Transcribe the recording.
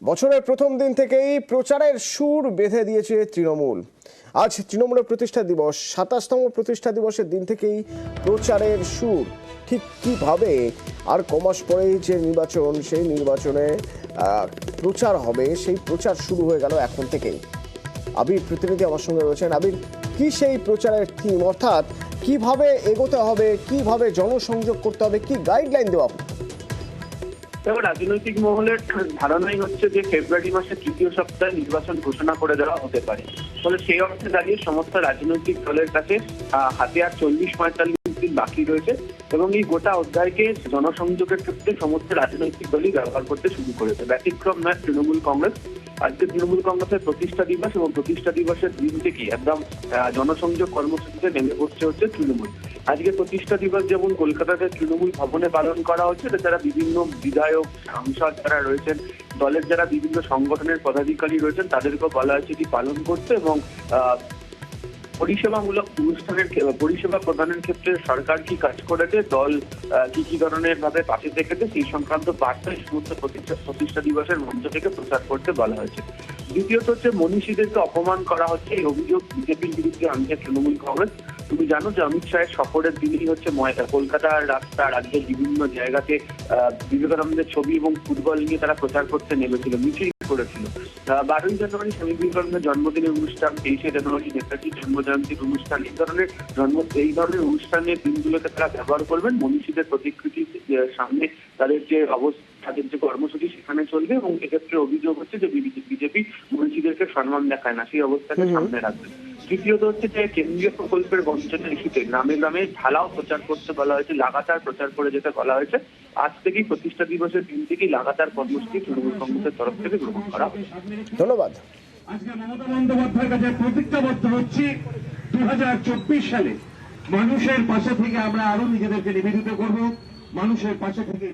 বছরের প্রথম দিন থেকেই প্রচারের সুর বেঁধে দিয়েছে তৃণমূল। আজ তৃণমূলের প্রতিষ্ঠা দিবস, ২৭তম প্রতিষ্ঠা দিবসের দিন থেকেই প্রচারের সুর। ঠিক কিভাবে আর কমাস পরেই যে নির্বাচন, সেই নির্বাচনে প্রচার হবে, সেই প্রচার শুরু হয়ে গেল এখন থেকেই। আবির প্রতিনিধি আমার সঙ্গে রয়েছেন। আবির, কি সেই প্রচারের থিম, অর্থাৎ কিভাবে এগোতে হবে, কিভাবে জনসংযোগ করতে হবে, কি গাইডলাইন দেওয়া? এবার রাজনৈতিক মহলের ধারণাই হচ্ছে যে ফেব্রুয়ারি মাসের তৃতীয় সপ্তাহে নির্বাচন ঘোষণা করে দেওয়া হতে পারে। ফলে সেই অর্থে দাঁড়িয়ে সমস্ত রাজনৈতিক দলের কাছে হাতে আর ৪০-৪৫ দিন বাকি রয়েছে এবং এই গোটা অধ্যায়কে জনসংযোগের ক্ষেত্রে সমস্ত রাজনৈতিক দলই ব্যবহার করতে শুরু করেছে। ব্যতিক্রম নয় তৃণমূল কংগ্রেস। আজকে তৃণমূল কংগ্রেসের প্রতিষ্ঠা দিবস এবং প্রতিষ্ঠা দিবসের দিন থেকে একদম জনসংযোগ কর্মসূচিতে নেমে পড়ছে হচ্ছে তৃণমূল। আজকে প্রতিষ্ঠা দিবস যেমন কলকাতাতে তৃণমূল ভবনে পালন করা হচ্ছে, তাছাড়া বিভিন্ন বিধায়ক, সাংসদ যারা রয়েছেন, দলের যারা বিভিন্ন সংগঠনের পদাধিকারী রয়েছেন, তাদেরকেও বলা হয়েছে এটি পালন করতে এবং পরিষেবামূলক অনুষ্ঠানের পরিষেবা প্রদানের ক্ষেত্রে সরকার কি কাজ করেছে, দল কি ধরনের ভাবে পাশে থেকেছে, সেই সংক্রান্ত বার্তা সমস্ত প্রতিষ্ঠা দিবসের মঞ্চ থেকে প্রচার করতে বলা হয়েছে। দ্বিতীয়ত হচ্ছে মনীষীদেরকে অপমান করা হচ্ছে, এই অভিযোগ বিজেপির বিরুদ্ধে আনছে তৃণমূল কংগ্রেস। তুমি জানো যে অমিত শাহের সফরের দিনই হচ্ছে কলকাতার রাস্তা, রাজ্যের বিভিন্ন জায়গাতে বিবেকানন্দের ছবি এবং ফুটবল নিয়ে তারা প্রচার করতে নেমেছিল, মিছিল করেছিল। ১২ই জানুয়ারি স্বামী বিবেকানন্দের জন্মদিনের অনুষ্ঠান, ২৩শে জানুয়ারি নেতাজির জন্মজয়ন্তীর অনুষ্ঠান, এই ধরনের অনুষ্ঠানের দিনগুলোকে তারা ব্যবহার করবেন মনীষীদের প্রতিকৃতির সামনে। তাদের যে তাদের যে কর্মসূচি সেখানে চলবে এবং এক্ষেত্রে অভিযোগ হচ্ছে যে বিজেপি মনীষীদেরকে সম্মান দেখায় না, সেই অবস্থাকে সামনে রাখবে। তৃতীয়ত হচ্ছে যে কেন্দ্রীয় প্রকল্পের বঞ্চনা ইস্যুতে গ্রামে গ্রামে ঢালাও প্রচার করতে বলা হয়েছে, লাগাতার প্রচার করে যেতে বলা হয়েছে। আজ থেকেই প্রতিষ্ঠা দিবসের দিন থেকেই লাগাতার কর্মসূচি তৃণমূল কংগ্রেসের তরফ থেকে গ্রহণ করা হবে। ধন্যবাদ। আজকে মমতা বন্দ্যোপাধ্যায়ের কাছে প্রতিজ্ঞাবদ্ধ হচ্ছি ২০২৪ সালে মানুষের পাশে থেকে আমরা আরো নিজেদেরকে নিবেদিত করব, মানুষের পাশে থেকে